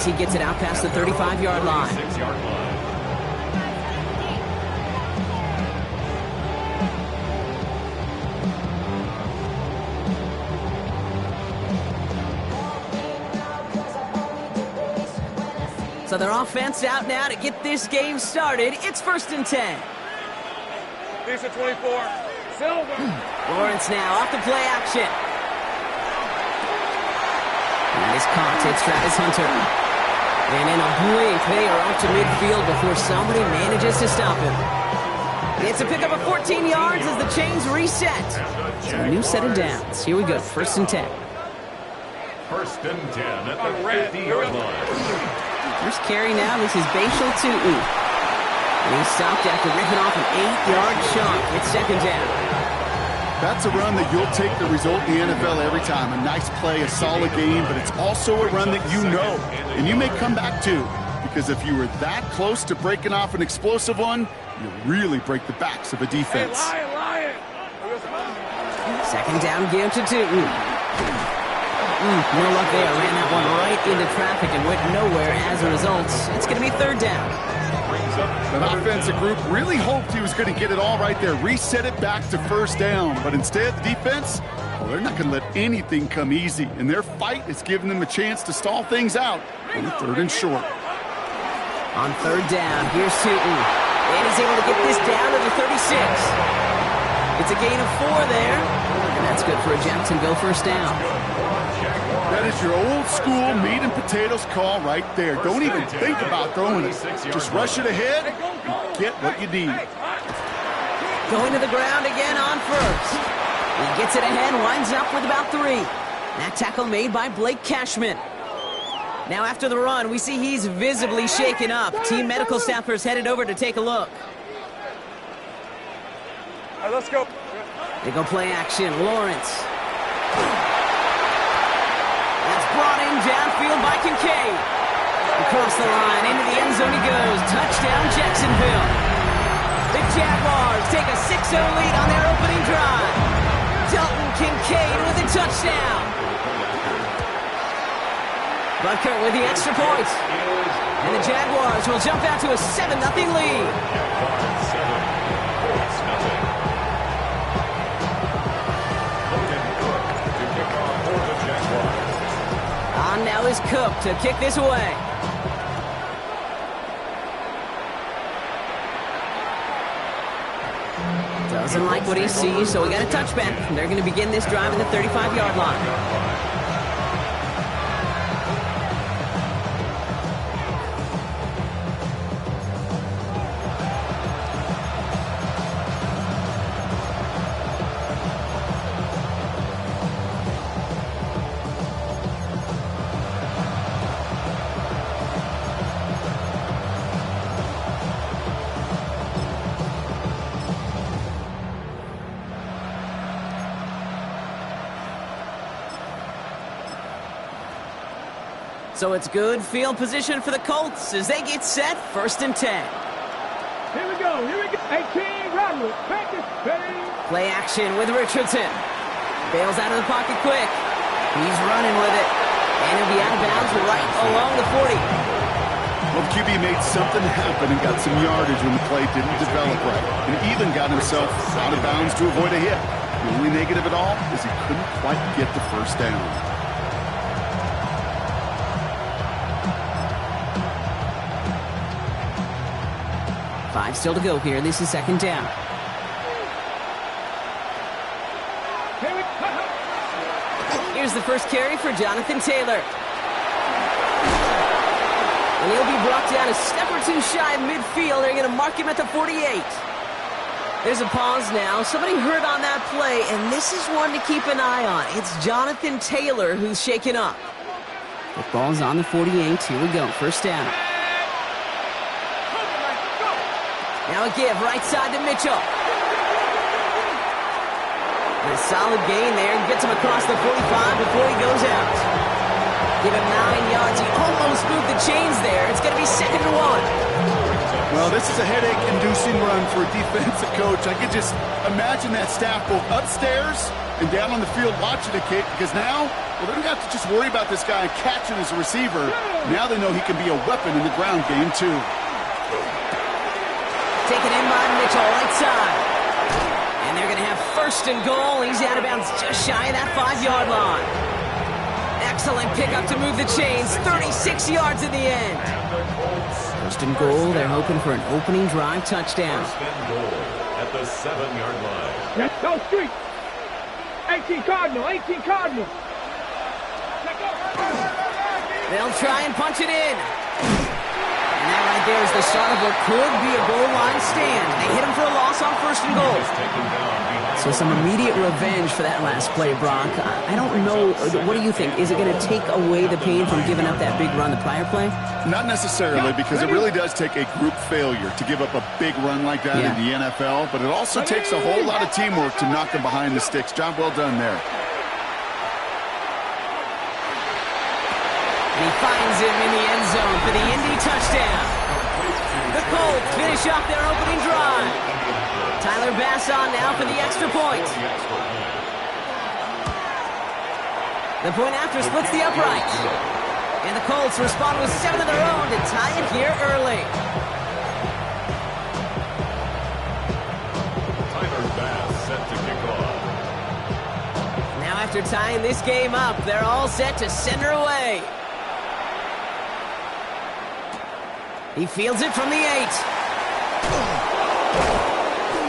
as he gets it out past the 35-yard line. So their offense out now to get this game started. It's 1st and 10. Piece of 24. Silver. Lawrence now off the play action. Nice caught. It's Travis Hunter. And in a blink, they are up to midfield before somebody manages to stop him. It's a pickup of 14 yards as the chains reset. So a new set of downs. Here we go. 1st and 10. 1st and 10 at the 50-yard line. First carry now, this is Bashal Tootin. And he stopped after ripping off an 8-yard chunk. It's 2nd down. That's a run that you'll take the result in the NFL every time. A nice play, a solid game, but it's also a run that you know, and you may come back to. Because if you were that close to breaking off an explosive one, you really break the backs of a defense. Hey, lion. 2nd down, give to Tootin. No luck there. Ran that one right into traffic and went nowhere as a result. It's going to be 3rd down. That offensive group really hoped he was going to get it all right there, reset it back to 1st down. But instead, the defense, well, they're not going to let anything come easy. And their fight is giving them a chance to stall things out on 3rd and short. On 3rd down, here's Tootin. And he's able to get this down to the 36. It's a gain of 4 there. And that's good for a Jacksonville 1st down. That is your old school meat and potatoes call right there. Don't even think about throwing it. Just rush it ahead and get what you need. Going to the ground again on 1st. He gets it ahead, winds up with about 3. That tackle made by Blake Cashman. Now after the run, we see he's visibly shaken up. Team medical staffers headed over to take a look. All right, let's go. They go play action. Lawrence. Brought in downfield by Kincaid. Across the line, into the end zone he goes. Touchdown, Jacksonville. The Jaguars take a 6-0 lead on their opening drive. Dalton Kincaid with a touchdown. Butker with the extra point. And the Jaguars will jump out to a 7-0 lead. On now is Cook to kick this away. Doesn't like what he sees, so we got a touchback. They're going to begin this drive in the 35-yard line. So it's good field position for the Colts as they get set 1st and 10. Here we go. 18, run with practice, ready. Play action with Richardson. Bails out of the pocket quick. He's running with it. And he'll be out of bounds right along the 40. Well, QB made something happen and got some yardage when the play didn't develop right. And even got himself out of bounds to avoid a hit. The only negative at all is he couldn't quite get the 1st down. Five still to go here. This is 2nd down. Here's the first carry for Jonathan Taylor. And he'll be brought down a step or 2 shy of midfield. They're going to mark him at the 48. There's a pause now. Somebody hurt on that play, and this is one to keep an eye on. It's Jonathan Taylor who's shaken up. The ball's on the 48. Here we go. 1st down. Now a give right side to Mitchell. And a solid gain there. Gets him across the 45 before he goes out. Give him 9 yards. He almost moved the chains there. It's going to be 2nd and 1. Well, this is a headache-inducing run for a defensive coach. I could just imagine that staff both upstairs and down on the field watching the kick because now, well, they don't have to just worry about this guy catching as a receiver. Now they know he can be a weapon in the ground game, too. Taken in by Mitchell, right side. And they're going to have first and goal. He's out of bounds just shy of that 5-yard line. Excellent pickup to move the chains. 36 yards in the end. First and goal. They're hoping for an opening drive touchdown. First and goal at the 7-yard line. Go street. 18 Cardinal, 18 Cardinal. They'll try and punch it in. And that right there is the start of what could be a goal line stand. They hit him for a loss on first and goal. So some immediate revenge for that last play, Brock. I don't know. What do you think? Is it going to take away the pain from giving up that big run the prior play? Not necessarily, because it really does take a group failure to give up a big run like that in the NFL, but it also takes a whole lot of teamwork to knock them behind the sticks. Job well done there. He finds him in the end zone for the Indy touchdown. The Colts finish off their opening drive. Tyler Bass on now for the extra point. The point after splits the uprights. And the Colts respond with 7 of their own to tie it here early. Tyler Bass set to kick off. Now after tying this game up, they're all set to send her away. He fields it from the 8.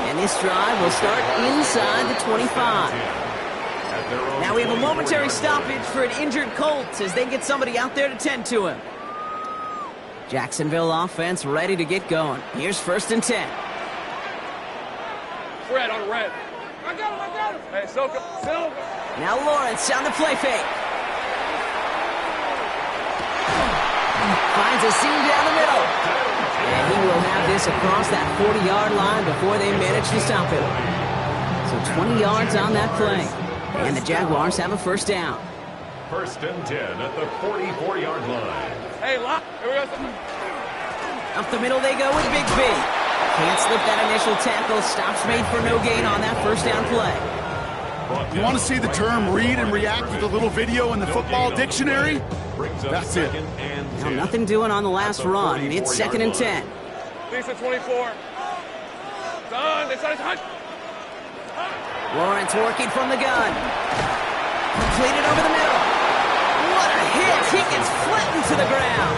And this drive will start inside the 25. Now we have a momentary stoppage for an injured Colts as they get somebody out there to tend to him. Jacksonville offense ready to get going. Here's first and 10. Red on red. I got him. Hey, Silka. Now Lawrence on the play fake. Finds a seam down the middle. And he will have this across that 40-yard line before they manage to stop him. So 20 yards on that play. And the Jaguars have a first down. First and 10 at the 44-yard line. Hey, lock. Here we go. Up the middle they go with Bigsby. Can't slip that initial tackle. Stops made for no gain on that first down play. You want to see the term read and react with a little video in the football dictionary? That's it. Now nothing doing on the last run. It's second and 10. Lisa 24. Done. They started hunt. Lawrence working from the gun. Completed over the middle. What a hit. He gets flattened to the ground.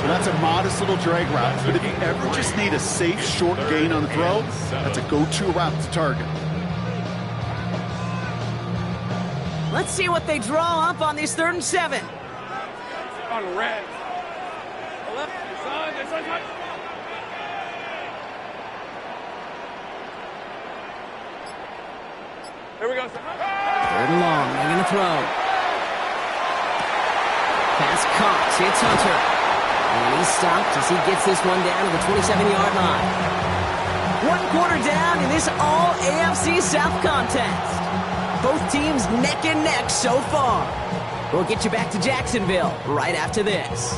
So that's a modest little drag route. But if you ever just need a safe, short gain on the throw, that's a go-to route to target. Let's see what they draw up on this 3rd and 7. On red. Left. Side. Here we go. 3rd and long. They're going to throw. Pass caught. It's Hunter. And he's stopped as he gets this one down to the 27-yard line. 1 quarter down in this all-AFC South contest. Both teams neck and neck so far. We'll get you back to Jacksonville right after this.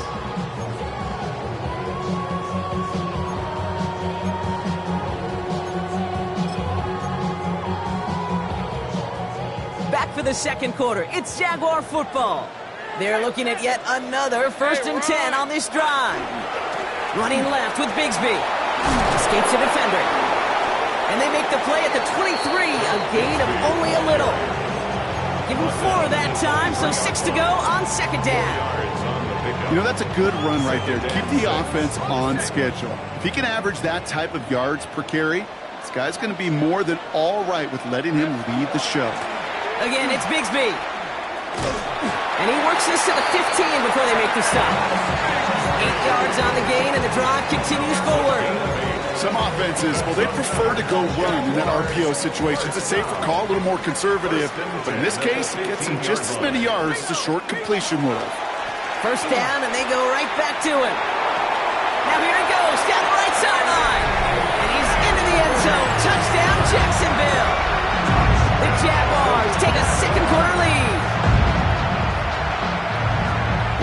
Back for the second quarter. It's Jaguar football. They're looking at yet another 1st and 10 on this drive. Running left with Bigsby. Escapes a defender. And they make the play at the 23, a gain of only a little. Give him 4 that time, so 6 to go on second down. You know, that's a good run right there. Keep the offense on schedule. If he can average that type of yards per carry, this guy's going to be more than all right with letting him lead the show. Again, it's Bigsby. And he works this to the 15 before they make the stop. 8 yards on the gain, and the drive continues forward. Some offenses, well, they prefer to go run in that RPO situation. It's a safer call, a little more conservative. But in this case, it gets him just as many yards as a short completion will. First down, and they go right back to him. Now here he goes, down the right sideline. And he's into the end zone. Touchdown, Jacksonville. The Jaguars take a second quarter lead.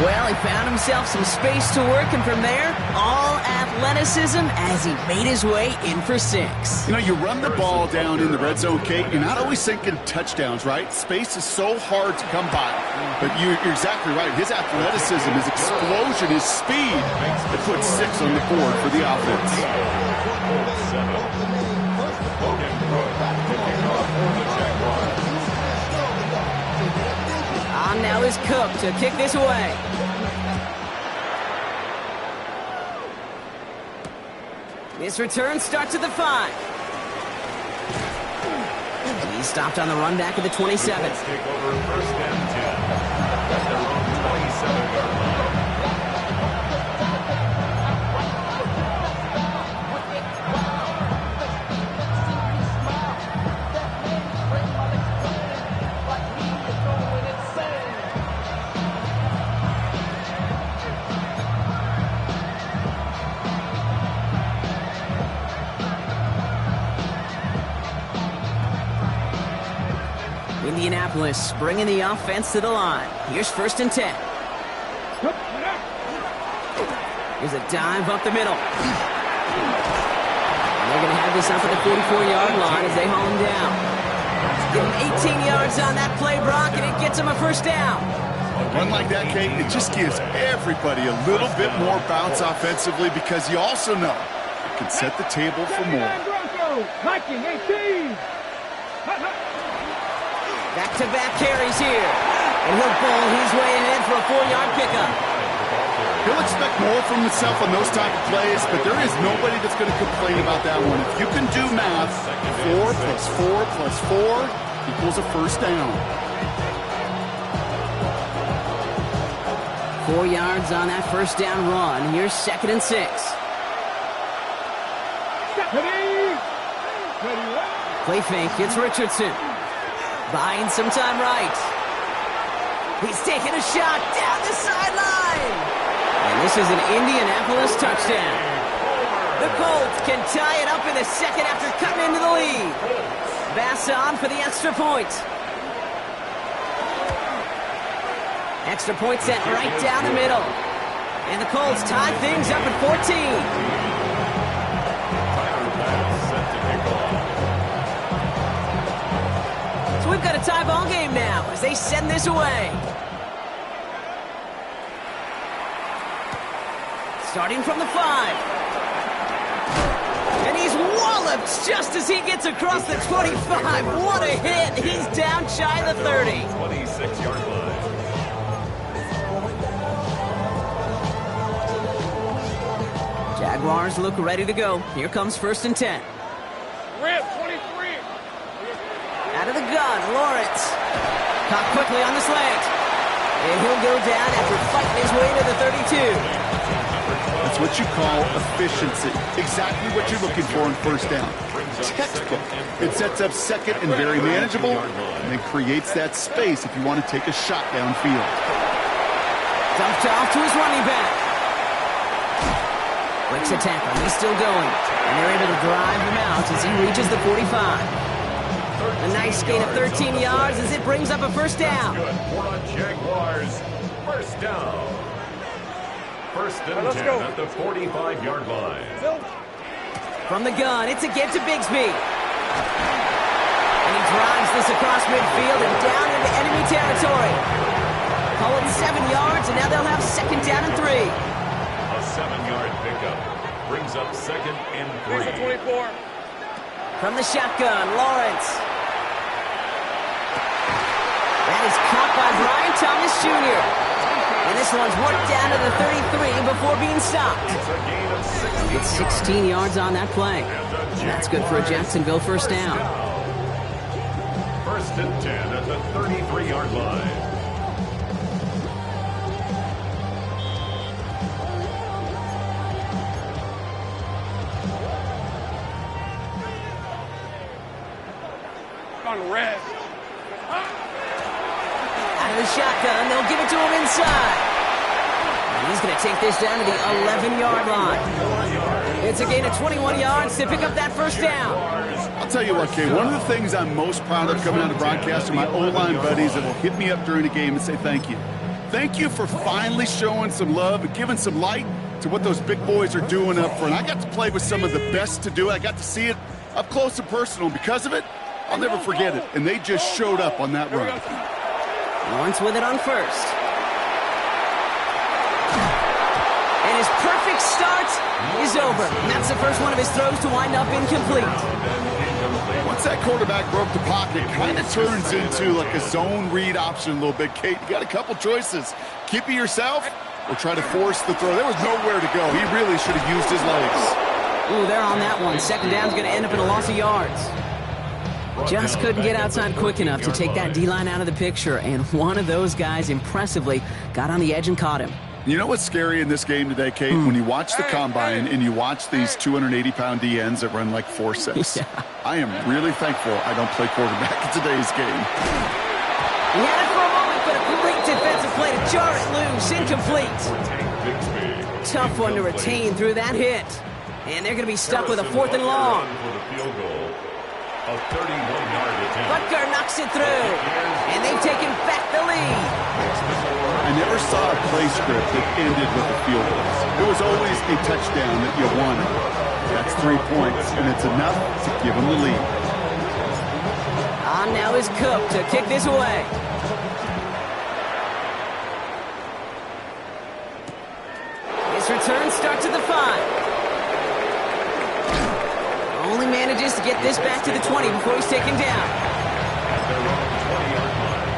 Well, he found himself some space to work, and from there, all athleticism as he made his way in for 6. You know, you run the ball down in the red zone, Kate, you're not always thinking touchdowns, right? Space is so hard to come by. But you're exactly right. His athleticism, his explosion, his speed, that puts 6 on the board for the offense. On now is Cook to kick this away. This return starts at the 5. He stopped on the run back at the 27. Take over first and 10 at their own 27-yard line. Indianapolis bringing the offense to the line. Here's first and 10. Here's a dive up the middle. And they're going to have this up at the 44-yard line as they haul him down. Give him 18 yards on that play, Brock, and it gets him a first down. A run like that, Kate, it just gives everybody a little bit more bounce offensively because you also know it can set the table for more. Viking 18. Back-to-back carries here. And he'll bowl his way ahead for a 4-yard pickup. He'll expect more from himself on those type of plays, but there is nobody that's going to complain about that one. If you can do math, 4 plus 4 plus 4 equals a first down. 4 yards on that first down run. Here's second and 6. Play fake. It's Richardson. Buying some time right. He's taking a shot down the sideline. And this is an Indianapolis touchdown. The Colts can tie it up in the second after cutting into the lead. Bass on for the extra point. Extra point sent right down the middle. And the Colts tie things up at 14. We've got a tie ball game now as they send this away. Starting from the 5. And he's walloped just as he gets across the 25. What a hit. He's down shy of the 30. 26-yard line. Jaguars look ready to go. Here comes first and 10. Rip 23. Out of the gun, Lawrence. Caught quickly on the slant. And he'll go down after fighting his way to the 32. That's what you call efficiency. Exactly what you're looking for in first down. Textbook. It sets up second and very manageable, and then creates that space if you want to take a shot downfield. Dumped off to his running back. Breaks a tackle. He's still going. And they're able to drive him out as he reaches the 45. A nice gain of 13 yards as it brings up a first down. Good for the Jaguars. First down. First and 10 at the 45-yard line. From the gun, it's again to Bigsby. And he drives this across midfield and down into enemy territory. Call it 7 yards, and now they'll have second down and 3. A 7-yard pickup brings up second and 3. 24. From the shotgun, Lawrence. That is caught by Brian Thomas Jr. And this one's worked down to the 33 before being stopped. It's 16 yards on that play. That's good for a Jacksonville first down. First and 10 at the 33-yard line. On red. Out of the shotgun, they'll give it to him inside. And he's going to take this down to the 11-yard line. It's a gain of 21 yards to pick up that first down. I'll tell you what, Kay, one of the things I'm most proud of coming out of broadcast are my O-line buddies that will hit me up during the game and say thank you. thank you for finally showing some love and giving some light to what those big boys are doing up front. I got to play with some of the best to do it. I got to see it up close and personal. Because of it, I'll never forget it. And they just showed up on that run. Lawrence with it on first. And his perfect start is over. And that's the first one of his throws to wind up incomplete. Once that quarterback broke the pocket, kind of turns into like a zone read option a little bit, Kate. You got a couple choices. Keep it yourself or try to force the throw. There was nowhere to go. He really should have used his legs. Ooh, they're on that one. Second down's going to end up in a loss of yards. Just couldn't get outside quick enough to take that D-line out of the picture, and one of those guys impressively got on the edge and caught him. You know what's scary in this game today, Kate? When you watch the combine and you watch these 280-pound DNs that run like 4.6. Yeah. I am really thankful I don't play quarterback in today's game. He had it for a moment, but a great defensive play to jar it loose. Incomplete. Tough one to retain through that hit. And they're going to be stuck with a 4th and long. A 31-yard attempt. Butker knocks it through, and they've taken back the lead. I never saw a play script that ended with a field goal. It was always a touchdown that you wanted. That's 3 points, and it's enough to give them the lead. On now is Cook to kick this away. His return starts at the 5. Only manages to get this back to the 20 before he's taken down. At their own 20-yard line.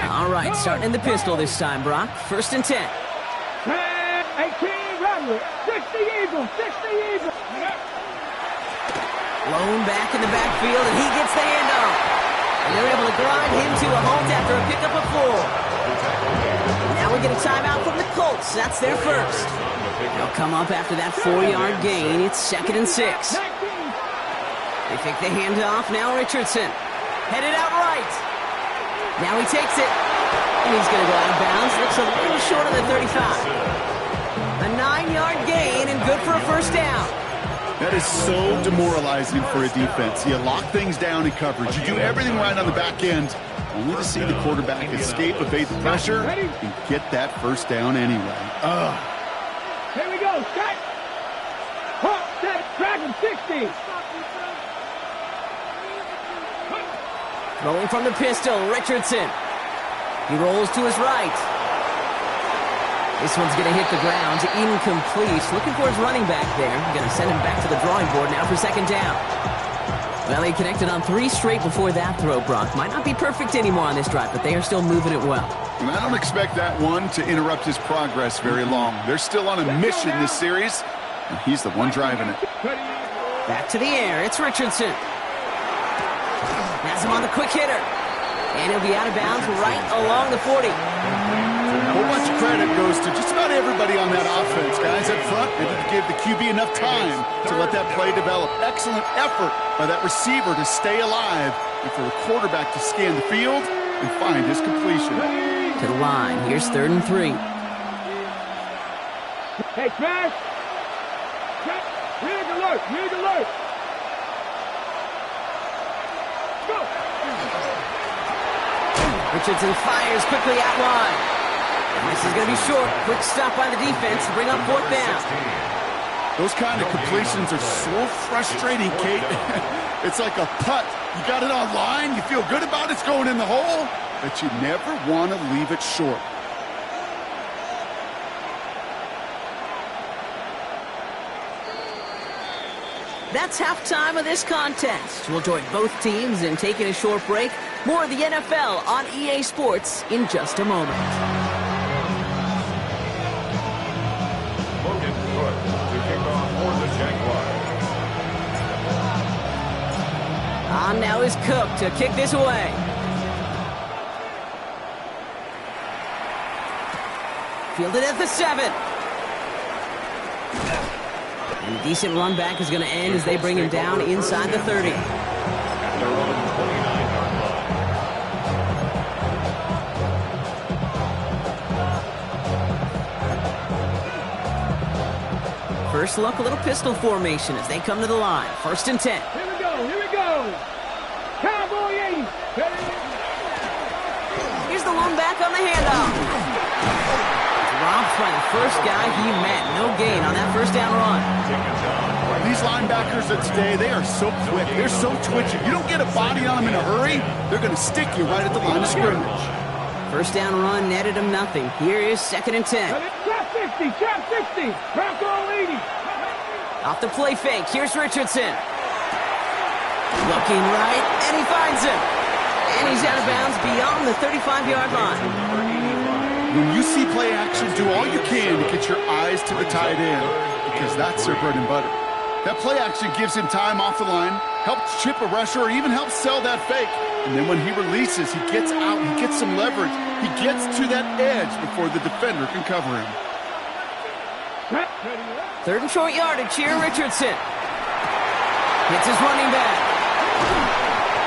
All right, starting in the pistol this time, Brock. 1st and 10. 18, run with 60 Eagles, 60 Eagles. Blown back in the backfield, and he gets the handoff. And they're able to grind him to a halt after a pickup of 4. Now we get a timeout from the Colts. That's their first. They'll come up after that 4-yard gain. It's 2nd and 6. They take the handoff. Now Richardson. Headed out right. Now he takes it. And he's going to go out of bounds. Looks a little short of the 35. A 9-yard gain and good for a first down. That is so demoralizing for a defense. You lock things down in coverage. You do everything right on the back end, only to see the quarterback escape, evade the pressure, and get that first down anyway. Here we go, set. Hop, set, track him, 60. Throwing from the pistol, Richardson. He rolls to his right. This one's going to hit the ground, incomplete. Looking for his running back there. Going to send him back to the drawing board now for 2nd down. Well, he connected on 3 straight before that throw, Brock. Might not be perfect anymore on this drive, but they are still moving it well. And I don't expect that one to interrupt his progress very long. They're still on a mission this series, and he's the one driving it. Back to the air. It's Richardson. Has him on the quick hitter. And he'll be out of bounds right along the 40. A whole bunch of credit goes to just about everybody on that offense. Guys up front, they didn't give the QB enough time to let that play develop. Excellent effort by that receiver to stay alive and for the quarterback to scan the field and find his completion. To the line. Here's 3rd and 3. Hey, smash. Rig alert, rig alert. Go. Richardson fires quickly out wide. This is going to be short. Quick stop by the defense to bring up 4th down. Those kind of completions are so frustrating, Kate. It's like a putt. You got it on line, you feel good about it's going in the hole, but you never want to leave it short. That's halftime of this contest. We'll join both teams in taking a short break. More of the NFL on EA Sports in just a moment. Logan Cook to kick off for the Jaguars. On now is Cook to kick this away. Fielded at the 7. And a decent run back is going to end as they bring him down inside the 30. At their own 29-yard line. First look, a little pistol formation as they come to the line. 1st and 10. Here we go, here we go. Cowboy 80. Here's the lone back on the handoff. Dropped by the first guy he met. No gain on that first down run. These linebackers of today, they are so quick. They're so twitchy. You don't get a body on them in a hurry, they're going to stick you right at the line of scrimmage. First down run netted him nothing. Here is 2nd and 10. Trap 60, trap 60. Trap goal 80. Off the play fake. Here's Richardson. Looking right, and he finds him. And he's out of bounds beyond the 35-yard line. When you see play action, do all you can to get your eyes to the tight end, because that's their bread and butter. That play action gives him time off the line, helps chip a rusher, or even helps sell that fake. And then when he releases, he gets out, he gets some leverage. He gets to that edge before the defender can cover him. 3rd and short yardage here, Richardson. Hits his running back.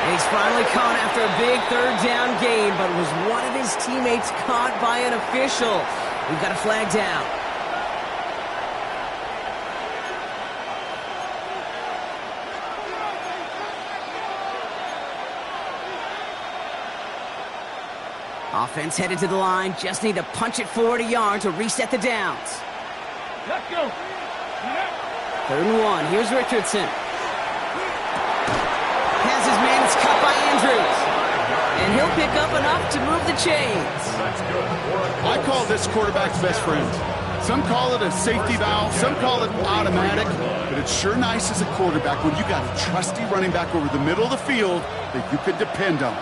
And he's finally caught after a big 3rd down gain, but was one of his teammates caught by an official. We've got a flag down. Offense headed to the line. Just need to punch it forward a yard to reset the downs. Let's go. 3rd and 1. Here's Richardson. Has his man cut by Andrews. And he'll pick up enough to move the chains. I call this quarterback's best friend. Some call it a safety valve, some call it automatic, but it's sure nice as a quarterback when you got a trusty running back over the middle of the field that you can depend on.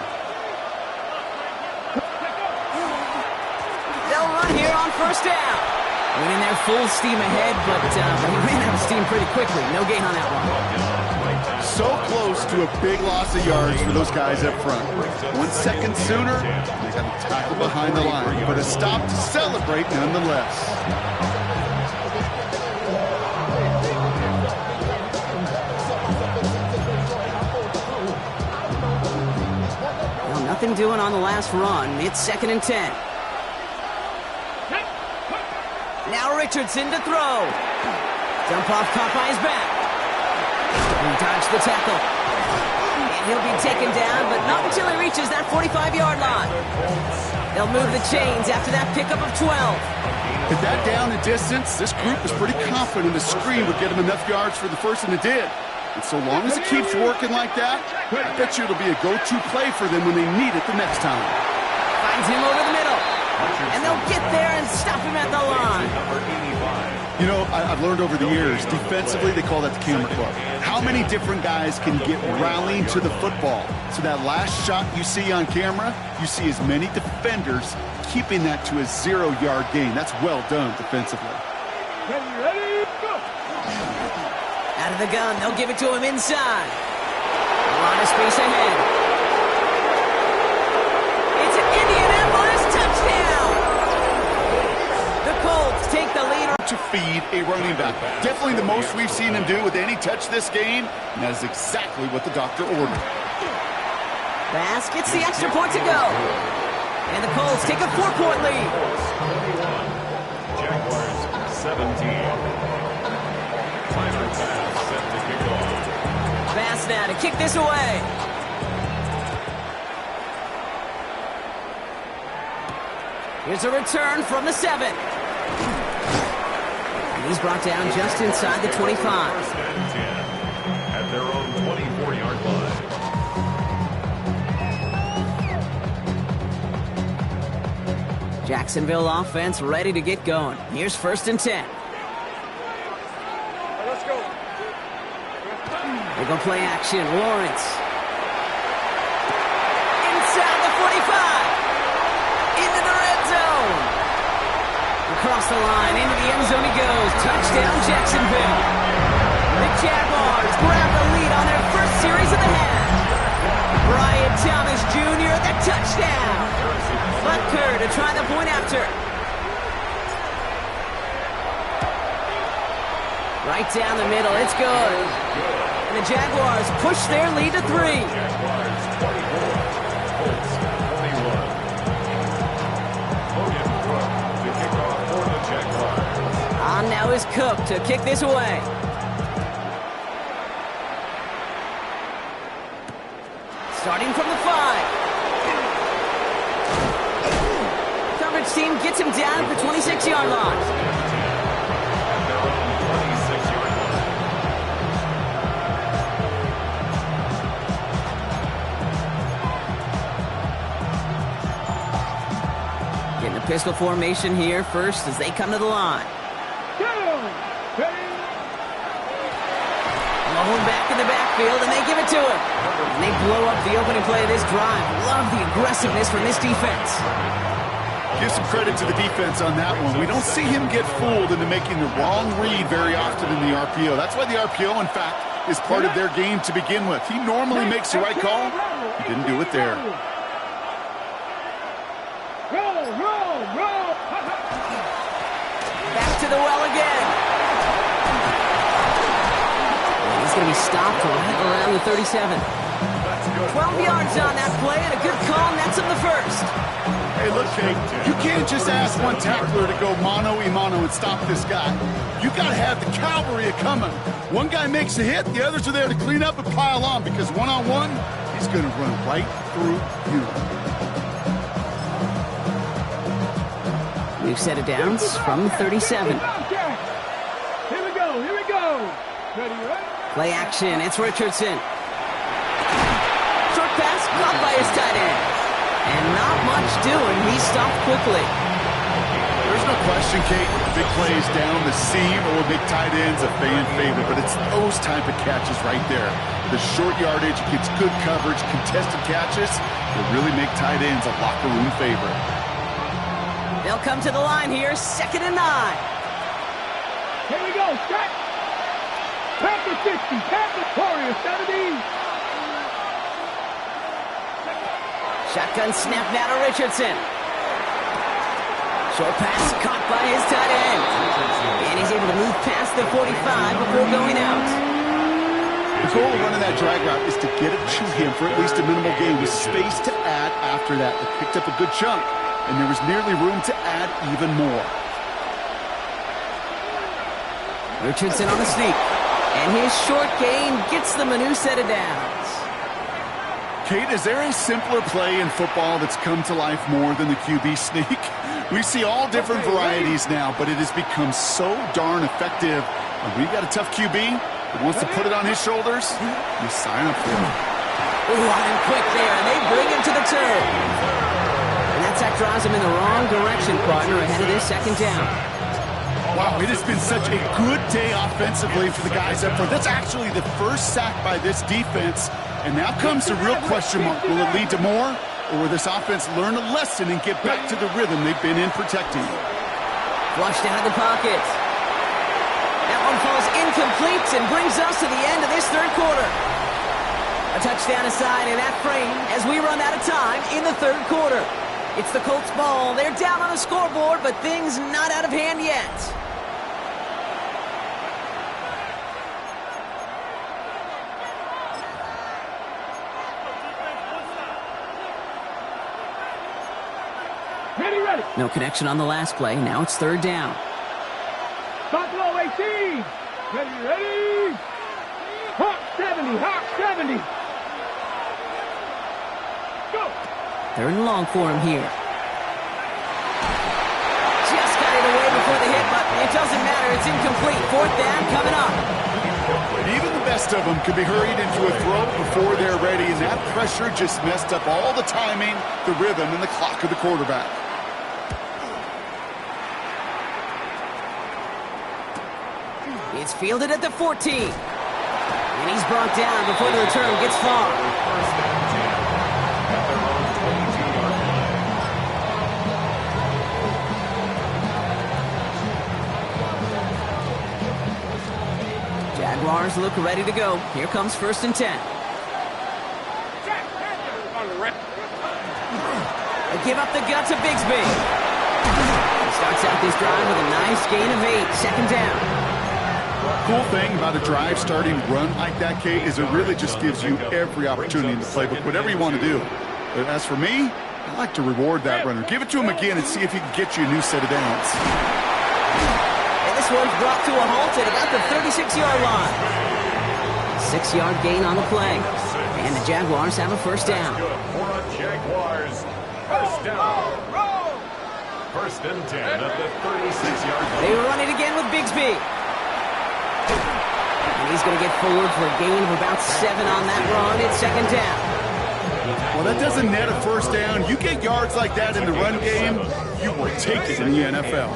They'll run here on 1st down. Went in there full steam ahead, but he ran out of steam pretty quickly. No gain on that one. So close to a big loss of yards for those guys up front. 1 second sooner, they got a tackle behind the line, but a stop to celebrate nonetheless. Well, nothing doing on the last run. It's 2nd and 10. Now Richardson to throw. Dump off caught by his back. He dodged the tackle. And he'll be taken down, but not until he reaches that 45-yard line. They'll move the chains after that pickup of 12. With that down and distance, this group was pretty confident the screen would get him enough yards for the first, and it did. And so long as it keeps working like that, I bet you it'll be a go-to play for them when they need it the next time. Finds him over the middle. And they'll get there and stop him at the line. You know, I've learned over the years, defensively, they call that the camera club. How many different guys can get rallying to the football? So that last shot you see on camera, you see as many defenders keeping that to a 0-yard gain. That's well done defensively. Ready, go. Out of the gun, they'll give it to him inside. A lot of space ahead. It's an Indianapolis touchdown! The Colts take the lead. To feed a running back. Definitely the most we've seen him do with any touch this game, and that is exactly what the doctor ordered. Bass gets the extra point to go. And the Colts take a 4-point lead. Jaguars 17. Timer pass set to kick off. Bass now to kick this away. Here's a return from the 7. And he's brought down just inside the 25. First and 10 at their own 24-yard line. Jacksonville offense ready to get going. Here's 1st and 10. Let's go. They're going to play action. Lawrence. Inside the 45. Into the red zone. Across the line. Into the end zone he goes. Touchdown Jacksonville. The Jaguars grab the lead on their first series of the half. Brian Thomas Jr. the touchdown. Butker to try the point after. Right down the middle. It's good. And the Jaguars push their lead to 3. Jaguars 24, Colts 21. Logan Brooks to kick off for the Jaguars. On now is Cook to kick this away. Starting from the 5. Coverage team gets him down at the 26-yard line. Getting a pistol formation here first as they come to the line. Lone back in the backfield, and they give it to him. And they blow up the opening play of this drive. Love the aggressiveness from this defense. Give some credit to the defense on that one. We don't see him get fooled into making the wrong read very often in the RPO. That's why the RPO, in fact, is part of their game to begin with. He normally makes the right call. He didn't do it there. Back to the well again. He's going to be stopped right around the 37. 12 yards on that play, and a good call nets him the first. Hey, look, Kate, you can't just ask one tackler to go mano-a-mano and stop this guy. You got to have the cavalry coming. One guy makes a hit, the others are there to clean up and pile on, because one-on-one, he's going to run right through you. We've set it down from the 37. Here we go, here we go. Ready, ready? Play action, it's Richardson. Short pass caught by his tight end. And not much doing, he's stopped quickly. There's no question, Kate, big plays down the seam or big tight ends a fan favorite, but it's those type of catches right there. The short yardage gets good coverage, contested catches that really make tight ends a locker room favorite. They'll come to the line here, 2nd and 9. Here we go, set. Panther 60, Panther Warriors 70. Shotgun snap now to Richardson. Short pass caught by his tight end. And he's able to move past the 45 before going out. The goal of running that drag route is to get it to him for at least a minimal gain with space to add after that. They picked up a good chunk, and there was nearly room to add even more. Richardson on the sneak. And his short gain gets them a new set of downs. Kate, is there a simpler play in football that's come to life more than the QB sneak? We see all different varieties now, but it has become so darn effective. When we got a tough QB that wants to put it on his shoulders, you sign up for him. Running quick there, and they bring him to the turn. And that sack drives him in the wrong direction, partner, ahead of this 2nd down. Wow, it has been such a good day offensively for the guys up front. That's actually the first sack by this defense. And now comes the real question mark. Will it lead to more? Or will this offense learn a lesson and get back to the rhythm they've been in protecting? Flushed out of the pocket. That one falls incomplete and brings us to the end of this 3rd quarter. A touchdown aside in that frame as we run out of time in the 3rd quarter. It's the Colts ball. They're down on the scoreboard, but things not out of hand yet. Ready. No connection on the last play. Now it's 3rd down. Buffalo 18. Ready. Hawk 70, Hawk 70. Go. 3rd and long for him here. Just got it away before the hit, but it doesn't matter. It's incomplete. 4th down coming up. Even the best of them could be hurried into a throw before they're ready, and that pressure just messed up all the timing, the rhythm, and the clock of the quarterback. It's fielded at the 14. And he's brought down before the return gets far. Jaguars look ready to go. Here comes 1st and 10. They give up the guts of Bigsby. He starts out this drive with a nice gain of 8. 2nd down. Cool thing about a drive starting run like that, Kate, is it really just gives you every opportunity in the playbook, whatever you want to do. But as for me, I like to reward that runner. Give it to him again and see if he can get you a new set of downs. And this one's brought to a halt at about the 36-yard line. 6-yard gain on the play. And the Jaguars have a first down. Jaguars, first down. First and 10 at the 36-yard line. They run it again with Bigsby. And he's going to get forward for a gain of about 7 on that run. It's second down. Well, that doesn't net a first down. You get yards like that in the run game, you will take it in the NFL.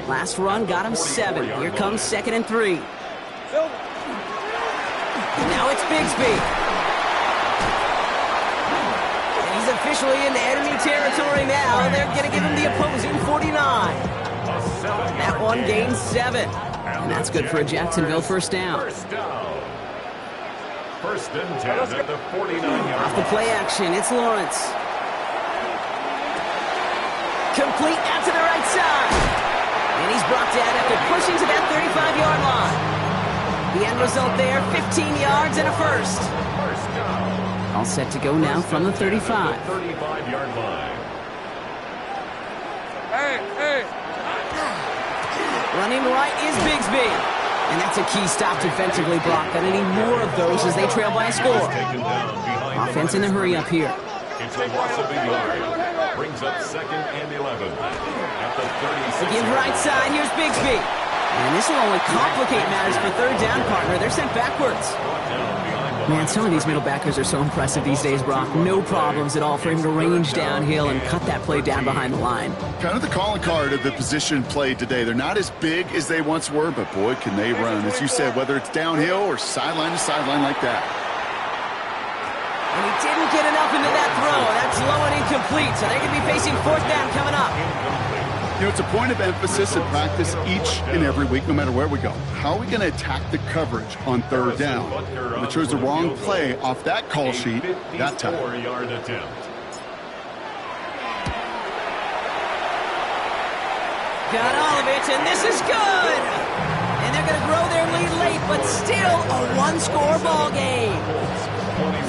Last run got him 7. Here comes second and 3. And now it's Bigsby. And he's officially into enemy territory now. They're going to give him the opposing 49. That one gains 7. And that's good for a Jacksonville first down. First and 10 at the 49-yard. Off the play action, it's Lawrence. Complete out to the right side. And he's brought down after pushing to that 35-yard line. The end result there, 15 yards and a first. All set to go now from the 35. 35-yard line. Running right is Bigsby. And that's a key stop defensively, Brock. Gonna need more of those as they trail by a score. Offense in a hurry up here. It's a loss of a yard. Brings up second and 11. At the 36. Again, right side, here's Bigsby. And this will only complicate matters for third down, partner. They're sent backwards. Man, some of these middle backers are so impressive these days, Brock. No problems at all for him to range downhill and cut that play down behind the line. Kind of the calling card of the position played today. They're not as big as they once were, but boy, can they run. As you said, whether it's downhill or sideline to sideline like that. And he didn't get enough into that throw. That's low and incomplete, so they're going to be facing fourth down coming up. You know, it's a point of emphasis in practice each and every week, no matter where we go. How are we going to attack the coverage on third down? They chose the wrong play off that call sheet that time. 4-yard attempt. Got all of it, and this is good. And they're going to grow their lead late, but still a one-score ball game.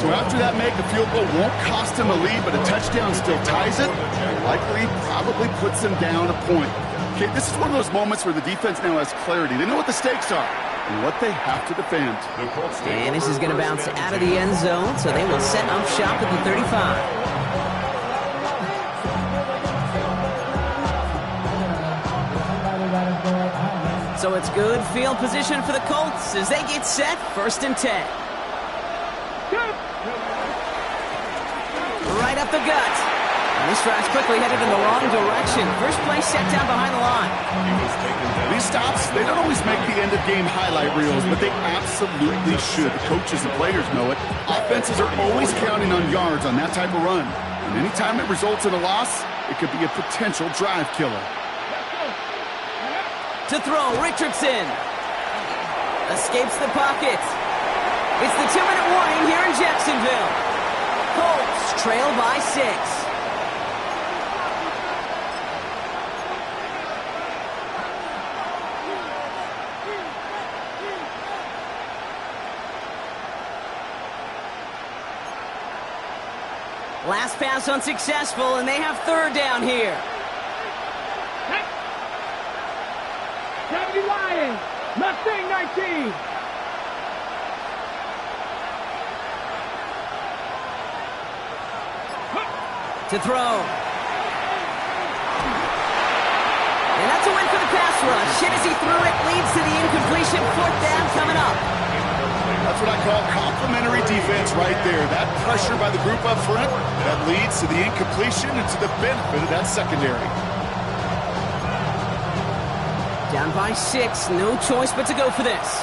So after that make, a field goal won't cost them a lead, but a touchdown still ties it. Likely probably puts them down a point. Okay, this is one of those moments where the defense now has clarity. They know what the stakes are and what they have to defend. And this is going to bounce out of the end zone, so they will set up shop at the 35. So it's good field position for the Colts as they get set, first and 10. Right up the gut. And this drive's quickly headed in the wrong direction. First play set down behind the line. These stops, they don't always make the end-of-game highlight reels, but they absolutely should. The coaches and players know it. Offenses are always counting on yards on that type of run. And anytime it results in a loss, it could be a potential drive killer. To throw, Richardson. Escapes the pocket. It's the 2-minute warning here in Jacksonville. Colts trail by 6. Last pass unsuccessful, and they have third down here. 70 Lions, Mustang 19. To throw. And that's a win for the pass rush. Hit as he threw it, leads to the incompletion. Fourth down coming up. That's what I call complimentary defense right there. That pressure by the group up front, that leads to the incompletion and to the benefit of that secondary. Down by 6, no choice but to go for this.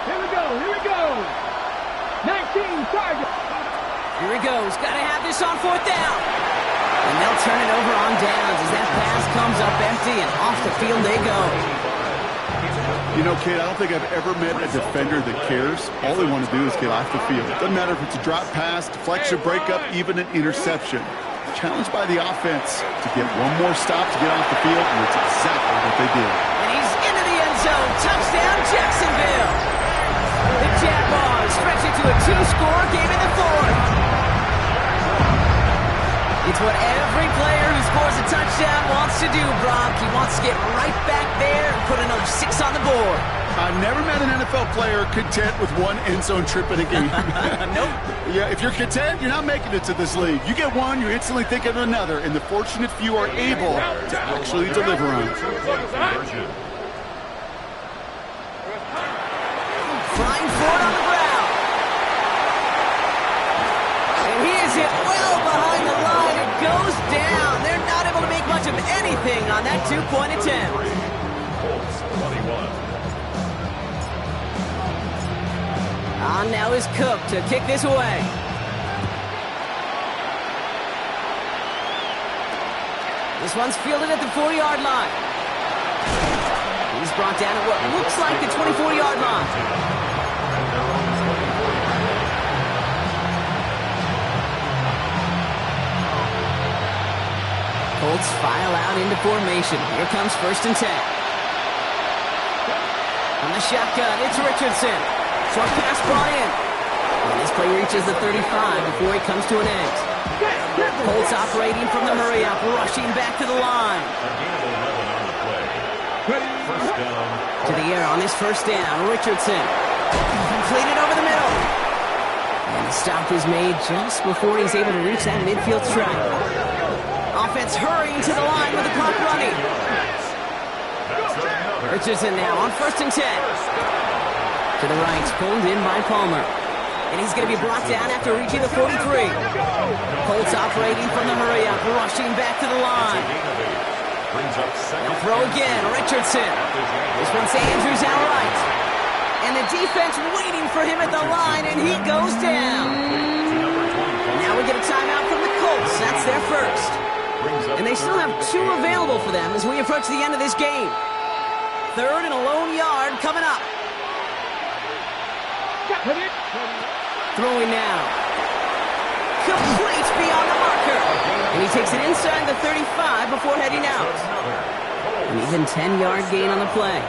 Here we go, here we go. 19 target. Here he goes, gotta have this on fourth down. And they'll turn it over on downs as that pass comes up empty and off the field they go. You know, kid, I don't think I've ever met a defender that cares. All they want to do is get off the field. Doesn't matter if it's a drop pass, deflection, breakup, even an interception. Challenged by the offense to get one more stop to get off the field, and it's exactly what they did. And he's into the end zone. Touchdown, Jacksonville. The Jaguars stretch it to a 2-score game in the fourth. It's what every player who scores a touchdown wants to do, Brock. He wants to get right back there and put another 6 on the board. I've never met an NFL player content with one end zone trip in a game. Nope. Yeah, if you're content, you're not making it to this league. You get one, you instantly think of another, and the fortunate few are able to actually deliver on it. Flying forward on the ground. And he is hit well behind the line. It goes down. They're not able to make much of anything on that 2-point attempt. Colts 21. On now is Cook to kick this away. This one's fielded at the 40-yard line. He's brought down at what looks like the 24-yard line. Colts file out into formation. Here comes 1st and 10. On the shotgun, it's Richardson. Short pass brought in. And this play reaches the 35 before he comes to an end. Colts operating from the hurry up, rushing back to the line. First down. To the air on this 1st down. Richardson. Completed over the middle. And the stop is made just before he's able to reach that midfield strike. Offense hurrying to the line with the clock running. Richardson now on 1st and 10. To the right, pulled in by Palmer. And he's going to be brought down after reaching the 43. Colts operating from the hurry up, rushing back to the line. They'll throw again, Richardson. This one's Andrews out right. And the defense waiting for him at the line, and he goes down. Now we get a timeout from the Colts. That's their first. And they still have 2 available for them as we approach the end of this game. 3rd and a lone yard coming up. Throwing now. Complete beyond the marker. And he takes it inside the 35 before heading out. An even 10-yard gain on the play.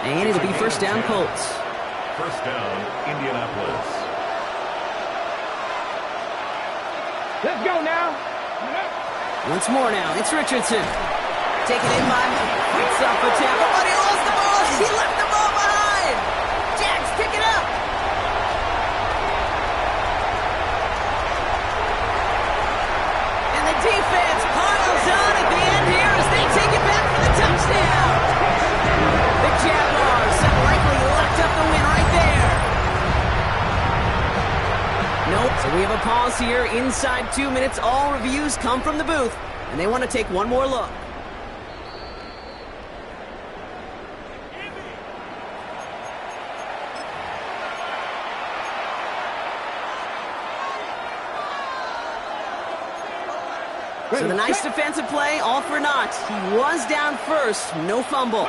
And it'll be 1st down Colts. 1st down, Indianapolis. Let's go now. Once more now, it's Richardson. Taken in by Fritz off the tackle, but he lost the ball. He left the ball behind. Jags pick it up. And the defense piles on at the end here as they take it back for the touchdown. The Jaguars have likely locked up the win right there. Nope, so we have a pause here. Inside 2 minutes, all reviews come from the booth, and they want to take one more look. So the nice defensive play, all for naught. He was down first, no fumble.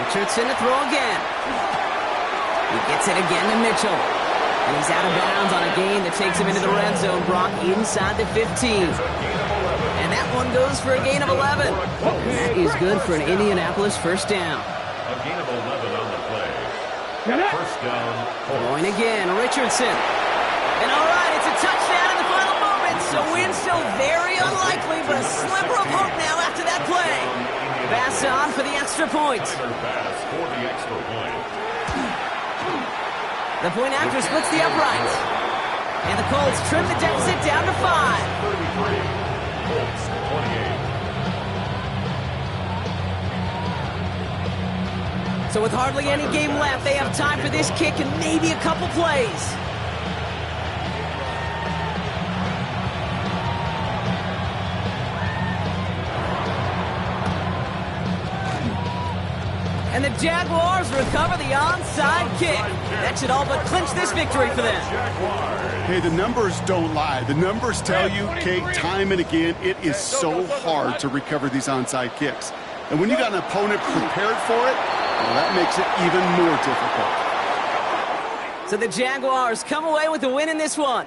Richardson to throw again. He gets it again to Mitchell. And he's out of bounds on a gain that takes him into the red zone, Brock, inside the 15. And that one goes for a gain of 11. And that is good for an Indianapolis 1st down. A gain of 11 on the play. 1st down. Going again, Richardson. And all right, it's a touchdown in the final moment. So win still very unlikely, but a sliver of hope now after that play. Pass on for the extra point. Pass for the extra point. The point after splits the uprights. And the Colts trim the deficit down to 5. 33. Colts 28. So with hardly any game left, they have time for this kick and maybe a couple plays. And the Jaguars recover the onside kick. That should all but clinch this victory for them. Hey, the numbers don't lie. The numbers tell you, Kate, time and again, it is so hard to recover these onside kicks. And when you got an opponent prepared for it, well, that makes it even more difficult. So the Jaguars come away with the win in this one.